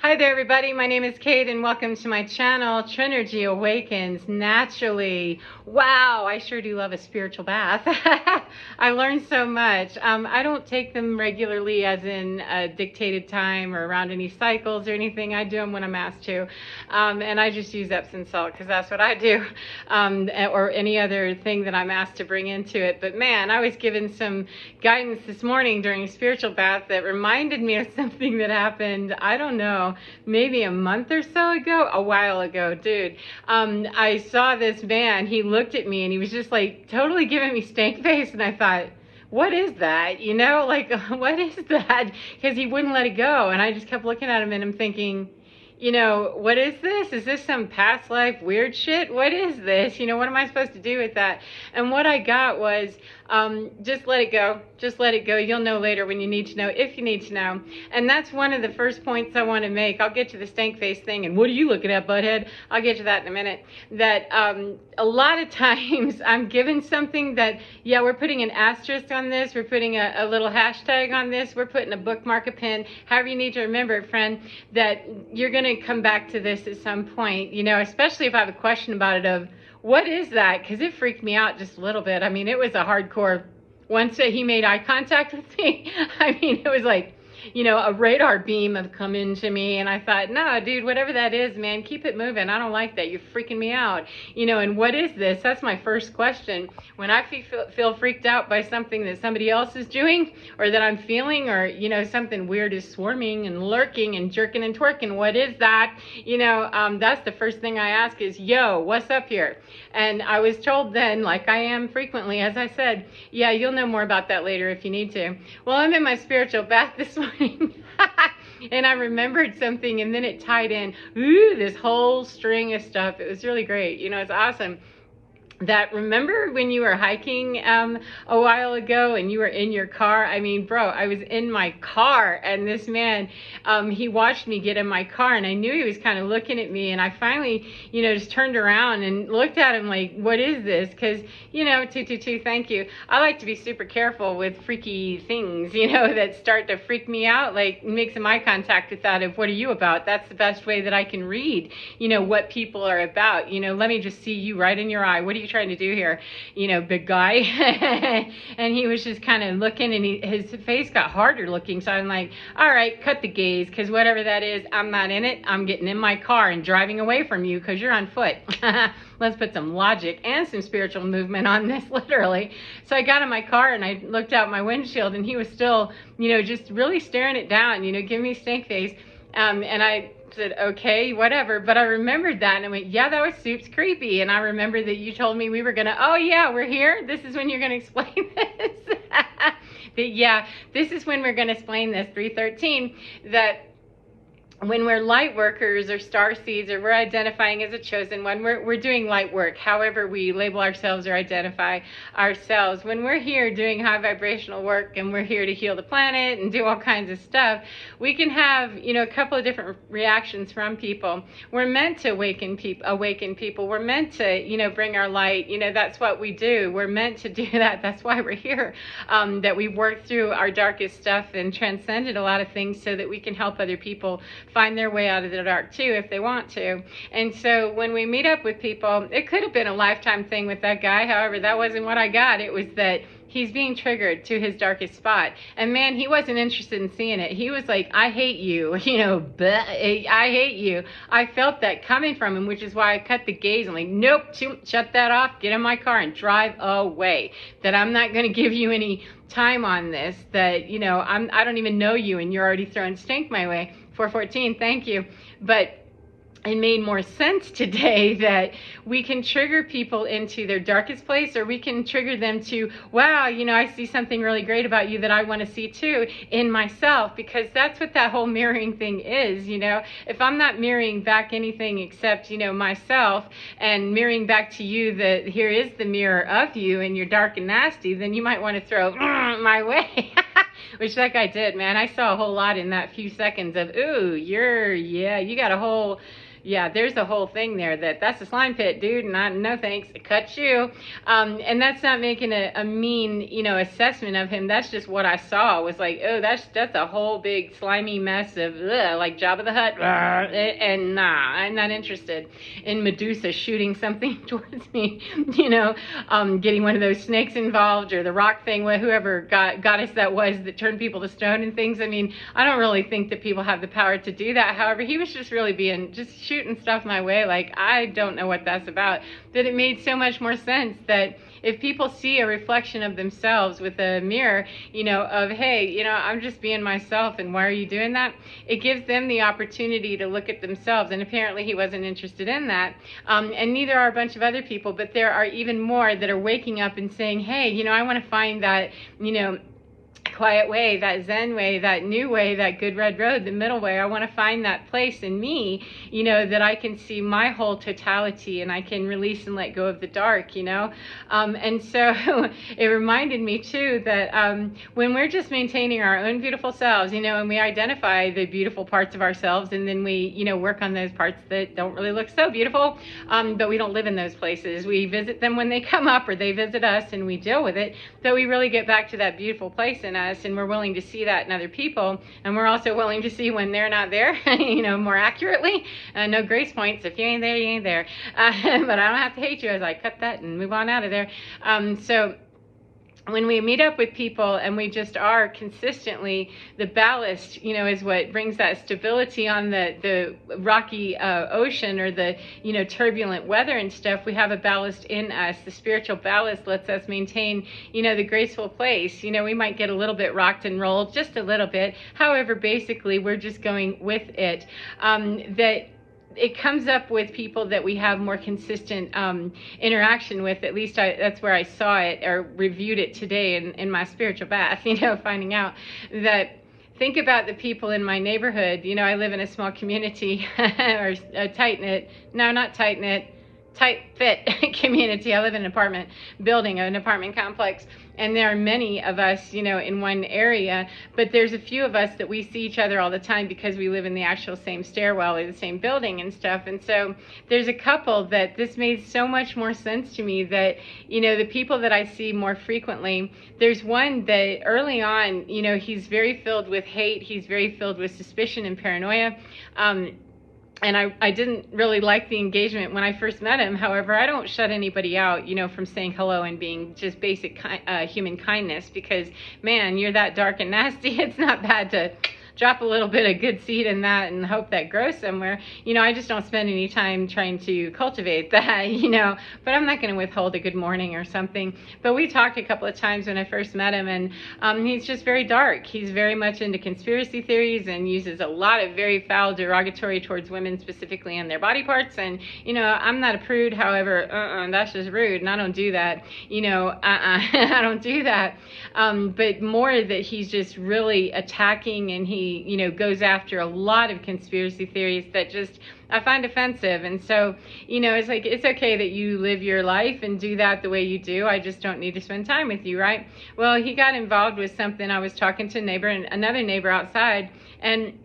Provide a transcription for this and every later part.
Hi there everybody, my name is Kate and welcome to my channel, Trinergy Awakens Naturally. Wow, I sure do love a spiritual bath. I learned so much. I don't take them regularly as in a dictated time or around any cycles or anything. I do them when I'm asked to. And I just use Epsom salt because that's what I do. Or any other thing that I'm asked to bring into it. But man, I was given some guidance this morning during a spiritual bath that reminded me of something that happened, I don't know, maybe a month or so ago, a while ago, dude. I saw this man, he looked at me and he was just like totally giving me stank face, and I thought, what is that? You know, like, what is that? Because he wouldn't let it go, and I just kept looking at him and I'm thinking, you know, what is this? Is this some past life weird shit? What is this? You know, what am I supposed to do with that? And what I got was, just let it go. Just let it go. You'll know later when you need to know, if you need to know. And that's one of the first points I want to make. I'll get to the stank face thing and what are you looking at, butthead? I'll get to that in a minute. That a lot of times I'm given something that, yeah, we're putting an asterisk on this. We're putting a little hashtag on this. We're putting a bookmark, a pin, however you need to remember it, friend, that you're going to come back to this at some point, you know, especially if I have a question about it of, what is that? Because it freaked me out just a little bit. I mean, it was a hardcore, once he made eye contact with me, I mean, it was like, you know, a radar beam have come into me, and I thought, no, dude, whatever that is, man, keep it moving. I don't like that. You're freaking me out. You know, and what is this? That's my first question. When I feel freaked out by something that somebody else is doing, or that I'm feeling, or, you know, something weird is swarming and lurking and jerking and twerking, what is that? You know, that's the first thing I ask is, yo, what's up here? And I was told then, like I am frequently, as I said, yeah, you'll know more about that later if you need to. Well, I'm in my spiritual bath this morning. And I remembered something, and then it tied in, ooh, this whole string of stuff. It was really great. You know, it's awesome. That, remember when you were hiking a while ago and you were in your car? I mean, bro, I was in my car, and this man, he watched me get in my car, and I knew he was kind of looking at me, and I finally, you know, just turned around and looked at him like, what is this? Because, you know, thank you. I like to be super careful with freaky things, you know, that start to freak me out, like make some eye contact with that of, what are you about? That's the best way that I can read, you know, what people are about. You know, let me just see you right in your eye. What are you trying to do here, you know, big guy? And he was just kind of looking, and his face got harder looking, so I'm like, all right, cut the gaze, because whatever that is, I'm not in it. I'm getting in my car and driving away from you because you're on foot. Let's put some logic and some spiritual movement on this, literally. So I got in my car and I looked out my windshield, and he was still, you know, just really staring it down, you know, giving me stank face. And I said, okay, whatever. But I remembered that, and I went, yeah, that was super creepy. And I remember that you told me we were gonna, oh yeah, we're here. This is when you're gonna explain this. That, yeah, this is when we're gonna explain this, 313, that when we're light workers or star seeds, or we're identifying as a chosen one, we're doing light work, however we label ourselves or identify ourselves. When we're here doing high vibrational work, and we're here to heal the planet and do all kinds of stuff, we can have, you know, a couple of different reactions from people. We're meant to awaken people. We're meant to, you know, bring our light. You know, that's what we do. We're meant to do that. That's why we're here. That we work through our darkest stuff and transcended a lot of things so that we can help other people find their way out of the dark too, if they want to. And so when we meet up with people, it could have been a lifetime thing with that guy. However, that wasn't what I got. It was that he's being triggered to his darkest spot. And man, he wasn't interested in seeing it. He was like, I hate you, you know, I hate you. I felt that coming from him, which is why I cut the gaze. I'm like, nope, shut that off, get in my car and drive away. That I'm not going to give you any time on this, that, you know, I don't even know you and you're already throwing stink my way. 414, thank you. But it made more sense today that we can trigger people into their darkest place, or we can trigger them to, wow, you know, I see something really great about you that I want to see too in myself, because that's what that whole mirroring thing is. You know, if I'm not mirroring back anything except, you know, myself, and mirroring back to you that here is the mirror of you and you're dark and nasty, then you might want to throw my way. Which that guy did, man. I saw a whole lot in that few seconds of, ooh, you got a whole yeah, there's a whole thing there that's a slime pit, dude, and no thanks, it cuts you. And that's not making a mean, assessment of him. That's just what I saw, was like, oh, that's a whole big slimy mess of, like Jabba the Hutt, and nah, I'm not interested in Medusa shooting something towards me, getting one of those snakes involved, or the rock thing, whoever goddess that was that turned people to stone and things. I mean, I don't really think that people have the power to do that. However, he was just really just shooting stuff my way. Like, I don't know what that's about. That it made so much more sense that if people see a reflection of themselves with a mirror, of, hey, I'm just being myself, and why are you doing that? It gives them the opportunity to look at themselves. And apparently he wasn't interested in that. And neither are a bunch of other people, but there are even more that are waking up and saying, hey, I want to find that, quiet way, that Zen way, that new way, that good red road, the middle way. I want to find that place in me, that I can see my whole totality, and I can release and let go of the dark, and so it reminded me too that when we're just maintaining our own beautiful selves, and we identify the beautiful parts of ourselves, and then we, work on those parts that don't really look so beautiful, but we don't live in those places. We visit them when they come up, or they visit us, and we deal with it, that we really get back to that beautiful place in us, and we're willing to see that in other people, and we're also willing to see when they're not there, more accurately. No grace points. If you ain't there, you ain't there. But I don't have to hate you as I cut that and move on out of there. So when we meet up with people and we just are consistently, the ballast, is what brings that stability on the rocky ocean, or the, turbulent weather and stuff. We have a ballast in us. The spiritual ballast lets us maintain, the graceful place. We might get a little bit rocked and rolled, just a little bit. However, basically, we're just going with it. That it comes up with people that we have more consistent interaction with. At least that's where I saw it, or reviewed it today in my spiritual bath, finding out that, think about the people in my neighborhood. I live in a small community, or a tight-knit, no, not tight-knit, tight-fit community. I live in an apartment building, an apartment complex, and there are many of us, in one area, but there's a few of us that we see each other all the time because we live in the actual same stairwell or the same building and stuff. And so there's a couple that this made so much more sense to me, that, the people that I see more frequently, there's one that early on, he's very filled with hate. He's very filled with suspicion and paranoia. And I didn't really like the engagement when I first met him. However, I don't shut anybody out, from saying hello and being just basic human kindness, because, man, you're that dark and nasty. It's not bad to drop a little bit of good seed in that and hope that grows somewhere. I just don't spend any time trying to cultivate that, but I'm not going to withhold a good morning or something. But we talked a couple of times when I first met him, and he's just very dark. He's very much into conspiracy theories and uses a lot of very foul, derogatory towards women, specifically in their body parts. And, I'm not a prude. However, that's just rude, and I don't do that. I don't do that. But more that he's just really attacking, and he goes after a lot of conspiracy theories that just I find offensive. And so, it's like, it's okay that you live your life and do that the way you do. I just don't need to spend time with you, right? Well, he got involved with something. I was talking to another neighbor outside, and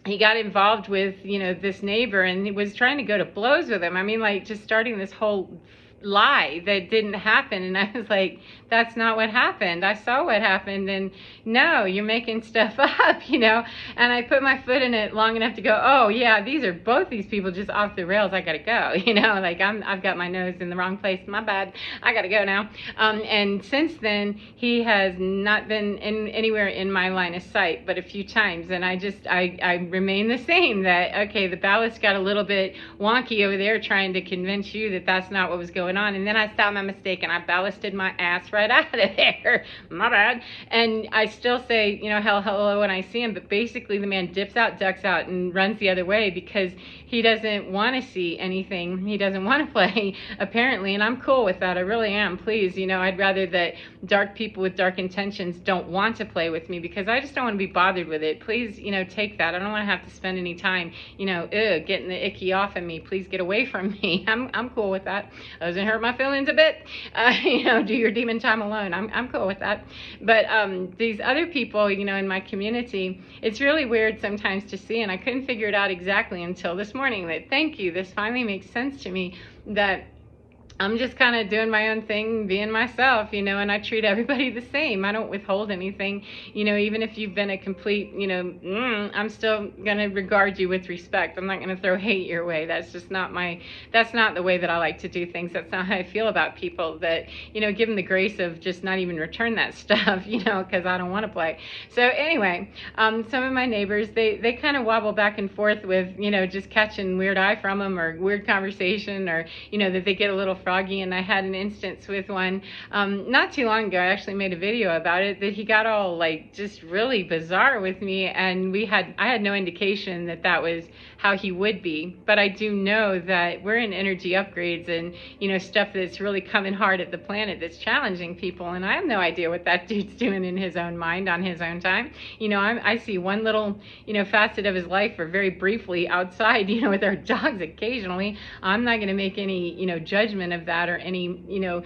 he got involved with, this neighbor, and he was trying to go to blows with him. I mean, like, just starting this whole lie that didn't happen. And I was like, that's not what happened. I saw what happened, and no, you're making stuff up, and I put my foot in it long enough to go, oh yeah, both these people just off the rails. I gotta go, like I've got my nose in the wrong place. My bad. I gotta go now. And since then, he has not been anywhere in my line of sight, but a few times. And I remain the same, that, okay, the ballast got a little bit wonky over there trying to convince you that that's not what was going on. And then I saw my mistake, and I ballasted my ass right out of there. My bad. And I still say, hello when I see him, but basically the man dips out, ducks out, and runs the other way because he doesn't want to see anything. He doesn't want to play, apparently, and I'm cool with that. I really am. Please, I'd rather that dark people with dark intentions don't want to play with me, because I just don't want to be bothered with it. Please, take that. I don't want to have to spend any time, getting the icky off of me. Please get away from me. I'm cool with that. Those are it hurt my feelings a bit, you know, do your demon time alone. I'm cool with that. But these other people, you know, in my community, it's really weird sometimes to see, and I couldn't figure it out exactly until this morning. That thank you, this finally makes sense to me, that I'm just kind of doing my own thing, being myself, you know, and I treat everybody the same. I don't withhold anything, you know, even if you've been a complete, you know, I'm still going to regard you with respect. I'm not going to throw hate your way. That's just not that's not the way that I like to do things. That's not how I feel about people, that, you know, give them the grace of just not even return that stuff, you know, because I don't want to play. So anyway, some of my neighbors, they kind of wobble back and forth with, you know, just catching weird eye from them or weird conversation, or, you know, that they get a little froggy. And I had an instance with one not too long ago. I actually made a video about it, that he got all like just really bizarre with me, and I had no indication that that was how he would be. But I do know that we're in energy upgrades and, you know, stuff that's really coming hard at the planet, that's challenging people, and I have no idea what that dude's doing in his own mind on his own time. You know, I see one little, you know, facet of his life, or very briefly outside, you know, with our dogs occasionally. I'm not going to make any, you know, judgment of that, or any, you know,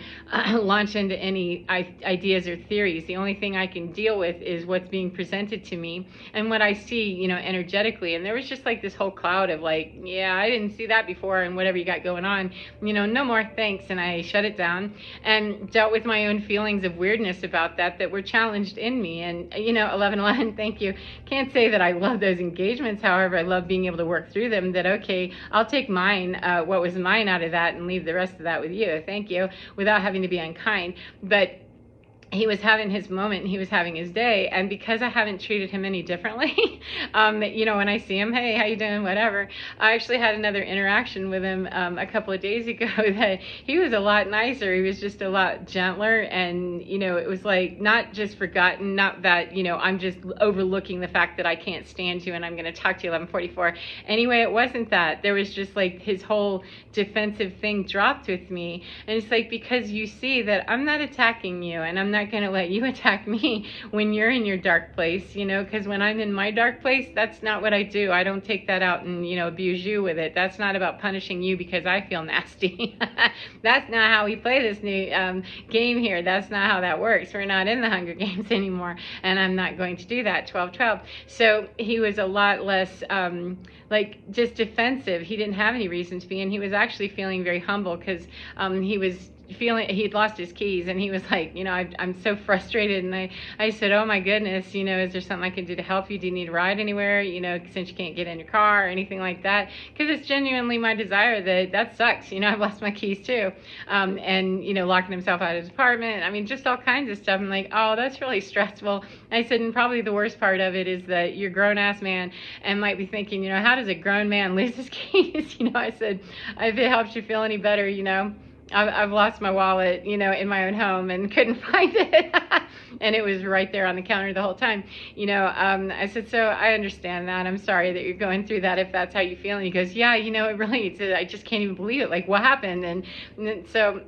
launch into any ideas or theories. The only thing I can deal with is what's being presented to me and what I see, you know, energetically. And there was just like this whole cloud of like, yeah, I didn't see that before, and whatever you got going on, you know, no more thanks. And I shut it down and dealt with my own feelings of weirdness about that were challenged in me. And, you know, 1111, thank you. Can't say that I love those engagements. However, I love being able to work through them. That, okay, I'll take mine, what was mine out of that, and leave the rest of that with you. Thank you, without having to be unkind. But he was having his moment, and he was having his day, and because I haven't treated him any differently, you know, when I see him, hey, how you doing, whatever. I actually had another interaction with him a couple of days ago that he was a lot nicer. He was just a lot gentler, and, you know, it was like not just forgotten, not that, you know, I'm just overlooking the fact that I can't stand you and I'm going to talk to you 1144. Anyway, it wasn't that. There was just like his whole defensive thing dropped with me, and it's like, because you see that I'm not attacking you, and I'm not going to let you attack me when you're in your dark place, you know, because when I'm in my dark place, that's not what I do. I don't take that out and, you know, abuse you with it. That's not about punishing you because I feel nasty. That's not how we play this new game here. That's not how that works. We're not in the Hunger Games anymore, and I'm not going to do that. 12-12. So he was a lot less like just defensive. He didn't have any reason to be, and he was actually feeling very humble, because he was feeling he'd lost his keys, and he was like, you know, I'm so frustrated. And I said, oh my goodness, you know, is there something I can do to help you? Do you need a ride anywhere, you know, since you can't get in your car or anything like that? Because it's genuinely my desire. That sucks, you know. I've lost my keys too, and, you know, locking himself out of his apartment. I mean, just all kinds of stuff. I'm like, oh, that's really stressful. I said, and probably the worst part of it is that you're a grown-ass man and might be thinking, you know, how does a grown man lose his keys? You know, I said, if it helps you feel any better, you know, I've lost my wallet, you know, in my own home and couldn't find it. And it was right there on the counter the whole time. You know, I said, so I understand that. I'm sorry that you're going through that if that's how you feel. And he goes, yeah, you know, it really, I just can't even believe it. Like, what happened? And so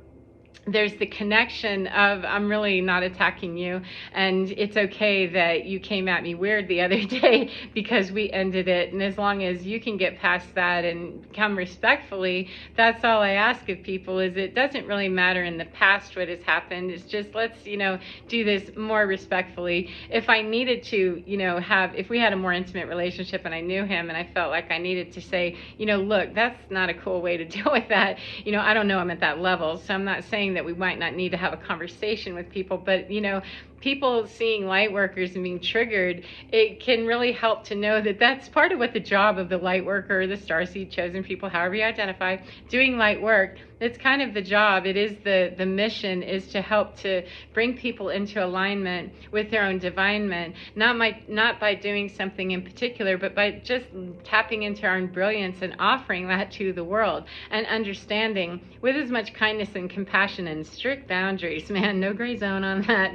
there's the connection of, I'm really not attacking you, and it's okay that you came at me weird the other day because we ended it. And as long as you can get past that and come respectfully, that's all I ask of people. Is it doesn't really matter in the past what has happened. It's just, let's, you know, do this more respectfully. If I needed to, you know, if we had a more intimate relationship and I knew him and I felt like I needed to say, you know, look, that's not a cool way to deal with that. You know, I don't know him at that level, so I'm not saying that we might not need to have a conversation with people, but, you know, people seeing light workers and being triggered, it can really help to know that that's part of what the job of the light worker, the starseed, chosen people, however you identify, doing light work, it's kind of the job. It is the mission is to help to bring people into alignment with their own divinement, not by doing something in particular, but by just tapping into our own brilliance and offering that to the world, and understanding with as much kindness and compassion and strict boundaries, man, no gray zone on that,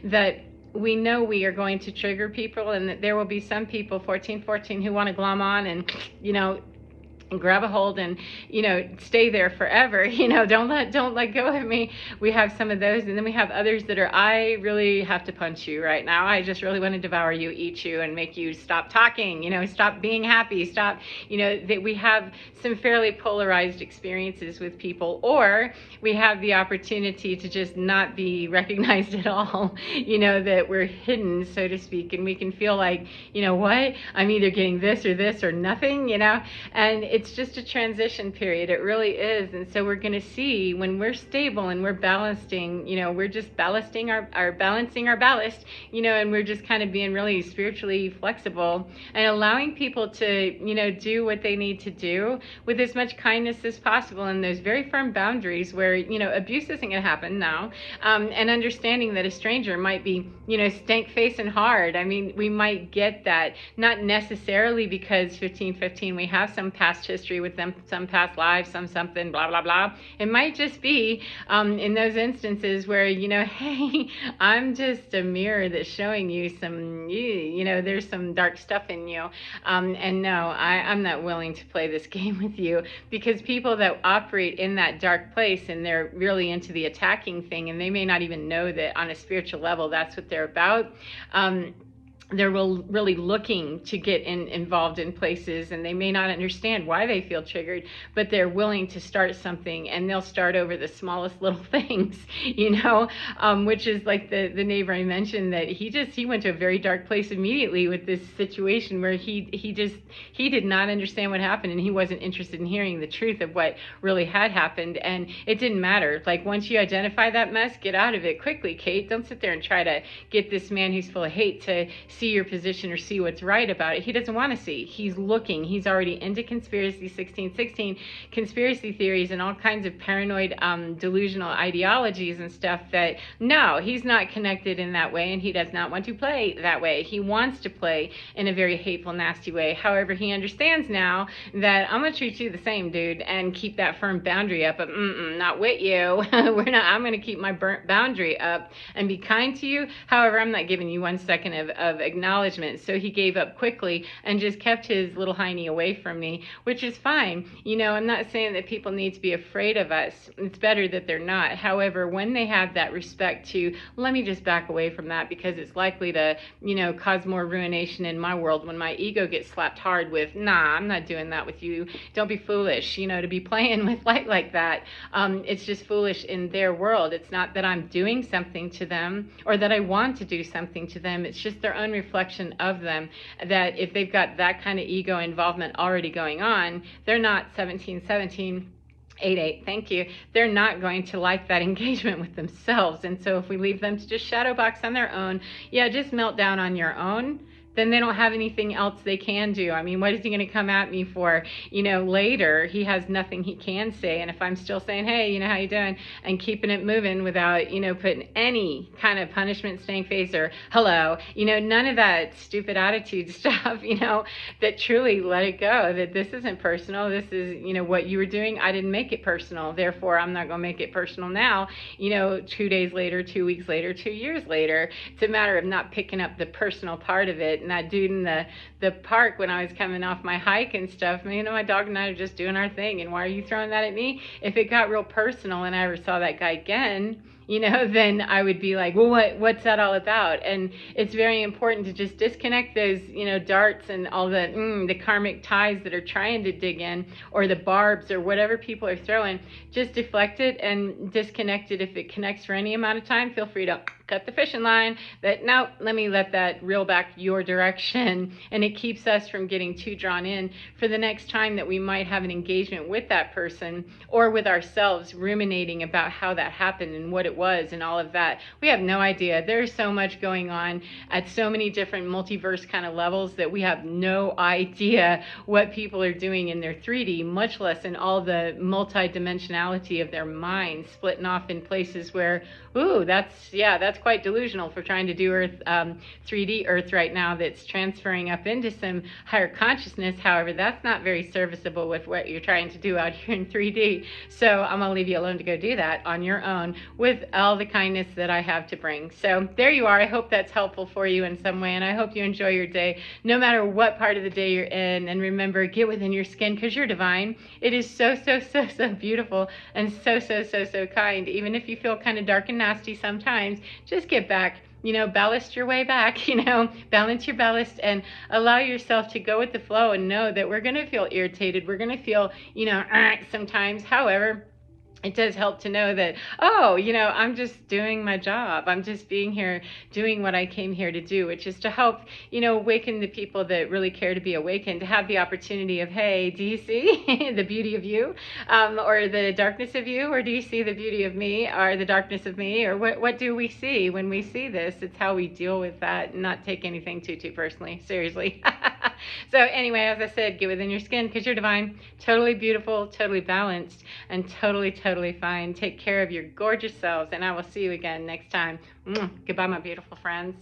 that we know we are going to trigger people, and that there will be some people, 1414, who want to glom on and, you know, grab a hold and, you know, stay there forever. You know, don't let go of me. We have some of those, and then we have others that are, I really have to punch you right now. I just really want to devour you, eat you, and make you stop talking, you know, stop being happy, stop, you know. That we have some fairly polarized experiences with people, or we have the opportunity to just not be recognized at all, you know, that we're hidden, so to speak, and we can feel like, you know what, I'm either getting this or nothing, you know. And it's just a transition period. It really is. And so we're going to see when we're stable and we're ballasting, you know, we're just ballasting balancing our ballast, you know, and we're just kind of being really spiritually flexible and allowing people to, you know, do what they need to do with as much kindness as possible, and those very firm boundaries where, you know, abuse isn't going to happen now, and understanding that a stranger might be, you know, stank face and hard. I mean, we might get that, not necessarily because 1515 we have some past history with them, some past lives, some something, blah, blah, blah. It might just be in those instances where, you know, hey, I'm just a mirror that's showing you some, you know, there's some dark stuff in you. And no, I'm not willing to play this game with you, because people that operate in that dark place and they're really into the attacking thing, and they may not even know that on a spiritual level that's what they're about. They're really looking to get involved in places, and they may not understand why they feel triggered, but they're willing to start something, and they'll start over the smallest little things, you know, which is like the neighbor I mentioned, that he went to a very dark place immediately with this situation where he did not understand what happened, and he wasn't interested in hearing the truth of what really had happened. And it didn't matter. Like, once you identify that mess, get out of it quickly, Kate. Don't sit there and try to get this man who's full of hate to see your position or see what's right about it. He doesn't want to see. He's looking. He's already into conspiracy 1616, conspiracy theories, and all kinds of paranoid, delusional ideologies and stuff that, no, he's not connected in that way, and he does not want to play that way. He wants to play in a very hateful, nasty way. However, he understands now that I'm going to treat you the same, dude, and keep that firm boundary up, but not with you. I'm going to keep my boundary up and be kind to you. However, I'm not giving you 1 second of acknowledgement. So he gave up quickly and just kept his little hiney away from me, which is fine. You know, I'm not saying that people need to be afraid of us. It's better that they're not. However, when they have that respect to, let me just back away from that because it's likely to, you know, cause more ruination in my world, when my ego gets slapped hard with, nah, I'm not doing that with you. Don't be foolish, you know, to be playing with light like that. It's just foolish in their world. It's not that I'm doing something to them or that I want to do something to them. It's just their own reflection of them, that if they've got that kind of ego involvement already going on, they're not 1717 88, thank you. They're not going to like that engagement with themselves. And so if we leave them to just shadow box on their own, yeah, just melt down on your own, then they don't have anything else they can do. I mean, what is he going to come at me for, you know, later? He has nothing he can say. And if I'm still saying, hey, you know, how you doing? And keeping it moving without, you know, putting any kind of punishment, stank face, or hello, you know, none of that stupid attitude stuff, you know, that truly let it go, that this isn't personal. This is, you know, what you were doing. I didn't make it personal. Therefore, I'm not going to make it personal now, you know, 2 days later, 2 weeks later, 2 years later. It's a matter of not picking up the personal part of it. And that dude in the park, when I was coming off my hike and stuff, you know, my dog and I are just doing our thing, and why are you throwing that at me? If it got real personal and I ever saw that guy again, you know, then I would be like, well, what's that all about? And it's very important to just disconnect those, you know, darts and all the karmic ties that are trying to dig in, or the barbs or whatever people are throwing. Just deflect it and disconnect it. If it connects for any amount of time, feel free to cut the fishing line. That, no, let me let that reel back your direction. And it keeps us from getting too drawn in for the next time that we might have an engagement with that person or with ourselves, ruminating about how that happened and what it was and all of that. We have no idea. There's so much going on at so many different multiverse kind of levels that we have no idea what people are doing in their 3D, much less in all the multi-dimensionality of their minds, splitting off in places where, ooh, that's quite delusional for trying to do Earth, 3D Earth right now, that's transferring up into some higher consciousness. However, that's not very serviceable with what you're trying to do out here in 3D. So I'm going to leave you alone to go do that on your own with all the kindness that I have to bring. So there you are. I hope that's helpful for you in some way, and I hope you enjoy your day, no matter what part of the day you're in. And remember, get within your skin, because you're divine. It is so, so, so, so beautiful, and so, so, so, so kind. Even if you feel kind of dark and nasty sometimes, just get back. Ballast your way back, balance your ballast, and allow yourself to go with the flow, and know that we're going to feel irritated. We're going to feel, sometimes. However, it does help to know that, oh, I'm just doing my job. I'm just being here, doing what I came here to do, which is to help, awaken the people that really care to be awakened, to have the opportunity of, hey, do you see the beauty of you, or the darkness of you, or do you see the beauty of me, or the darkness of me, or what do we see when we see this? It's how we deal with that and not take anything too personally, seriously. So anyway, as I said, get within your skin, because you're divine, totally beautiful, totally balanced, and totally fine. Take care of your gorgeous selves, and I will see you again next time. Goodbye, my beautiful friends.